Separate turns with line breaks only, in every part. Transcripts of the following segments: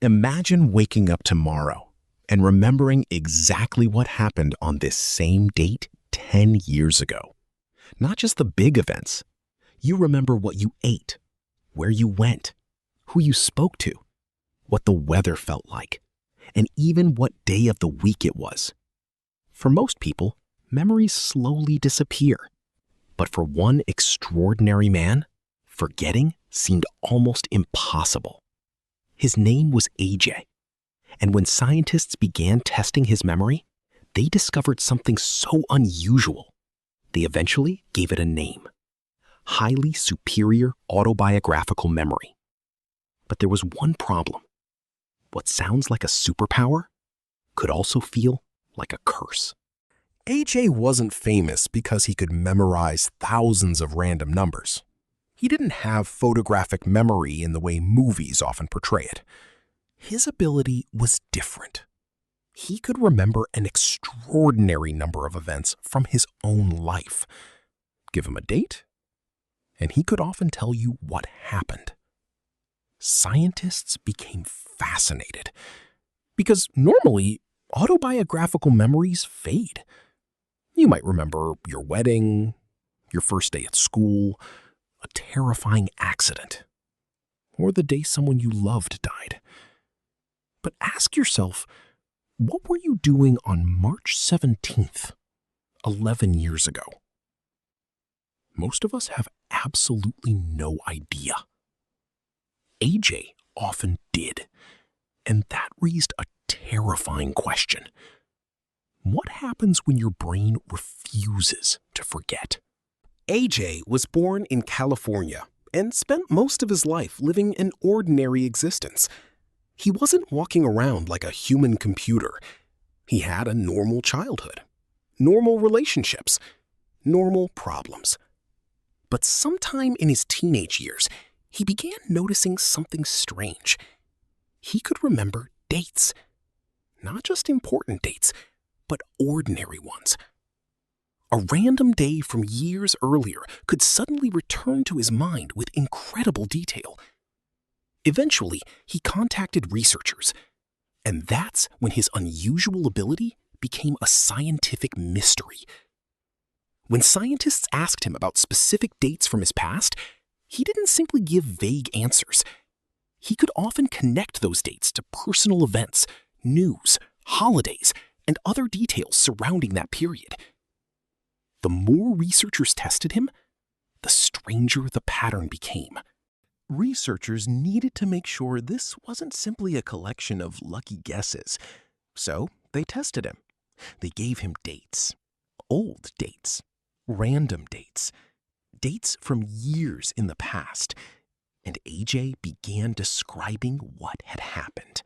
Imagine waking up tomorrow and remembering exactly what happened on this same date 10 years ago. Not just the big events. You remember what you ate, where you went, who you spoke to, what the weather felt like, and even what day of the week it was. For most people, memories slowly disappear. But for one extraordinary man, forgetting seemed almost impossible. His name was AJ, and when scientists began testing his memory, they discovered something so unusual. They eventually gave it a name: Highly Superior Autobiographical Memory. But there was one problem. What sounds like a superpower could also feel like a curse.
AJ wasn't famous because he could memorize thousands of random numbers. He didn't have photographic memory in the way movies often portray it. His ability was different. He could remember an extraordinary number of events from his own life. Give him a date, and he could often tell you what happened. Scientists became fascinated because normally autobiographical memories fade. You might remember your wedding, your first day at school, a terrifying accident, or the day someone you loved died. But ask yourself, what were you doing on March 17th, 11 years ago? Most of us have absolutely no idea. AJ often did, and that raised a terrifying question. What happens when your brain refuses to forget? AJ was born in California and spent most of his life living an ordinary existence. He wasn't walking around like a human computer. He had a normal childhood, normal relationships, normal problems. But sometime in his teenage years, he began noticing something strange. He could remember dates. Not just important dates, but ordinary ones. A random day from years earlier could suddenly return to his mind with incredible detail. Eventually, he contacted researchers, and that's when his unusual ability became a scientific mystery. When scientists asked him about specific dates from his past, he didn't simply give vague answers. He could often connect those dates to personal events, news, holidays, and other details surrounding that period. The more researchers tested him, the stranger the pattern became. Researchers needed to make sure this wasn't simply a collection of lucky guesses, so they tested him. They gave him dates, old dates, random dates, dates from years in the past, and AJ began describing what had happened.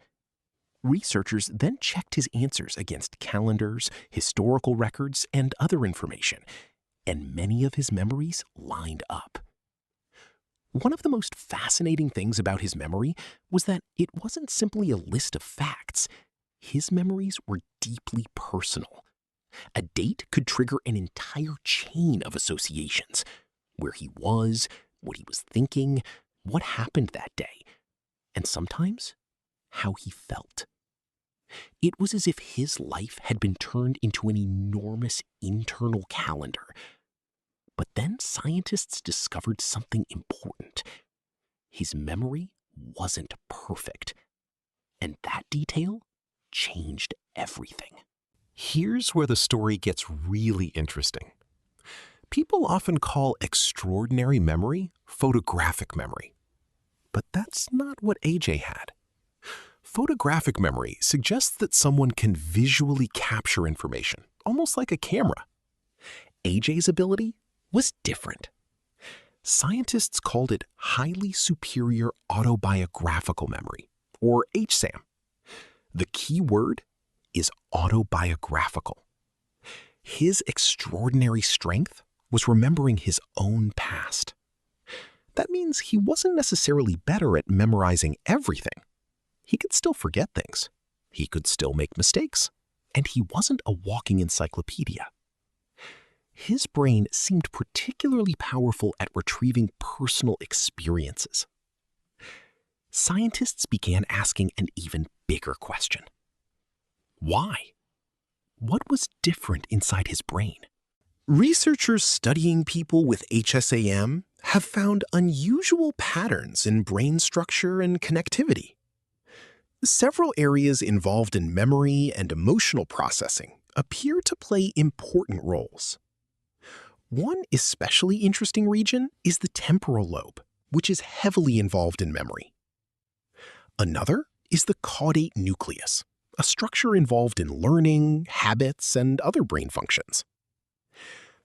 Researchers then checked his answers against calendars, historical records, and other information, and many of his memories lined up. One of the most fascinating things about his memory was that it wasn't simply a list of facts. His memories were deeply personal. A date could trigger an entire chain of associations: where he was, what he was thinking, what happened that day, and sometimes how he felt. It was as if his life had been turned into an enormous internal calendar. But then scientists discovered something important. His memory wasn't perfect, and that detail changed everything. Here's where the story gets really interesting. People often call extraordinary memory photographic memory, but that's not what AJ had. Photographic memory suggests that someone can visually capture information, almost like a camera. AJ's ability was different. Scientists called it Highly Superior Autobiographical Memory, or HSAM. The key word is autobiographical. His extraordinary strength was remembering his own past. That means he wasn't necessarily better at memorizing everything. He could still forget things. He could still make mistakes. And he wasn't a walking encyclopedia. His brain seemed particularly powerful at retrieving personal experiences.
scientists began asking an even bigger question. Why? What was different inside his brain? Researchers studying people with HSAM have found unusual patterns in brain structure and connectivity. Several areas involved in memory and emotional processing appear to play important roles. One especially interesting region is the temporal lobe, which is heavily involved in memory. Another is the caudate nucleus, a structure involved in learning, habits, and other brain functions.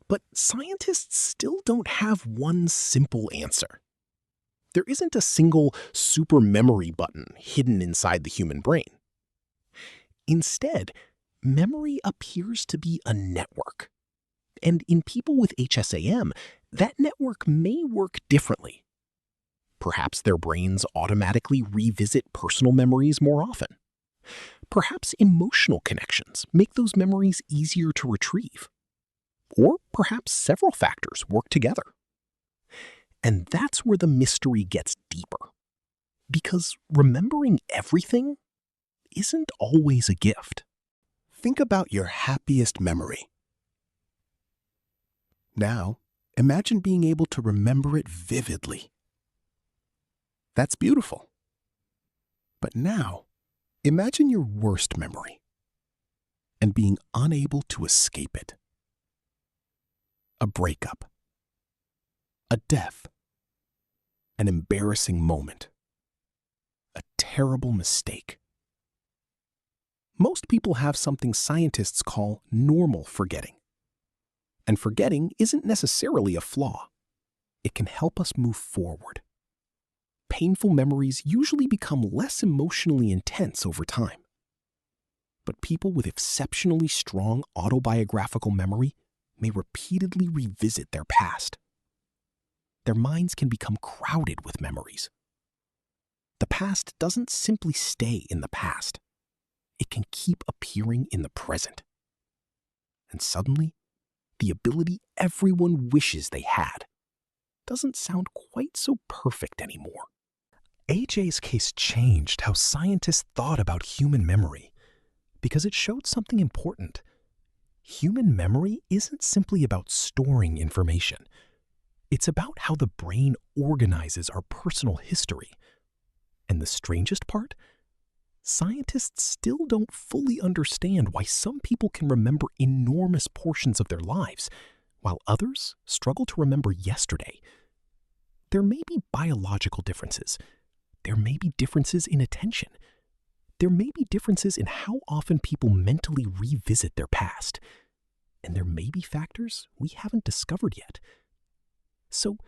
But scientists still don't have one simple answer. There isn't a single super memory button hidden inside the human brain. Instead, memory appears to be a network. And in people with HSAM, that network may work differently. Perhaps their brains automatically revisit personal memories more often. Perhaps emotional connections make those memories easier to retrieve. Or perhaps several factors work together. And that's where the mystery gets deeper. Because remembering everything isn't always a gift.
Think about your happiest memory. Now, imagine being able to remember it vividly. That's beautiful. But now, imagine your worst memory and being unable to escape it. A breakup, a death, an embarrassing moment, a terrible mistake. Most people have something scientists call normal forgetting. And forgetting isn't necessarily a flaw. It can help us move forward. Painful memories usually become less emotionally intense over time. But people with exceptionally strong autobiographical memory may repeatedly revisit their past. Their minds can become crowded with memories. The past doesn't simply stay in the past. It can keep appearing in the present. And suddenly, the ability everyone wishes they had doesn't sound quite so perfect anymore. AJ's case changed how scientists thought about human memory because it showed something important. Human memory isn't simply about storing information. It's about how the brain organizes our personal history. And the strangest part? Scientists still don't fully understand why some people can remember enormous portions of their lives, while others struggle to remember yesterday. There may be biological differences. There may be differences in attention. There may be differences in how often people mentally revisit their past. And there may be factors we haven't discovered yet. So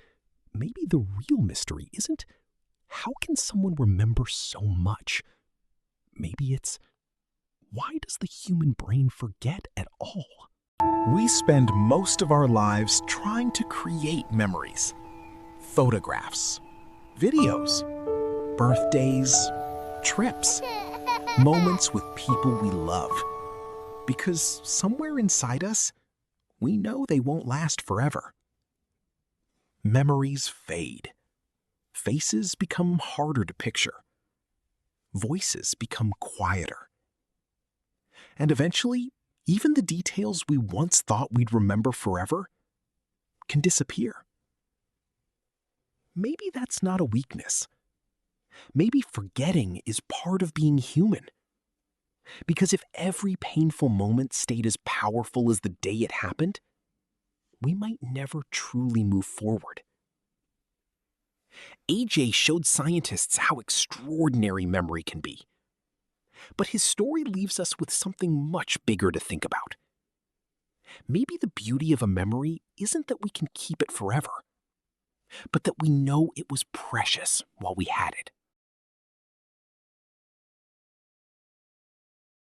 maybe the real mystery isn't how can someone remember so much? Maybe it's, why does the human brain forget at all? We spend most of our lives trying to create memories. Photographs, videos, birthdays, trips, moments with people we love. Because somewhere inside us, we know they won't last forever. Memories fade. Faces become harder to picture. Voices become quieter. And eventually, even the details we once thought we'd remember forever can disappear. Maybe that's not a weakness. Maybe forgetting is part of being human. Because if every painful moment stayed as powerful as the day it happened, we might never truly move forward. AJ showed scientists how extraordinary memory can be. But his story leaves us with something much bigger to think about. Maybe the beauty of a memory isn't that we can keep it forever, but that we know it was precious while we had it.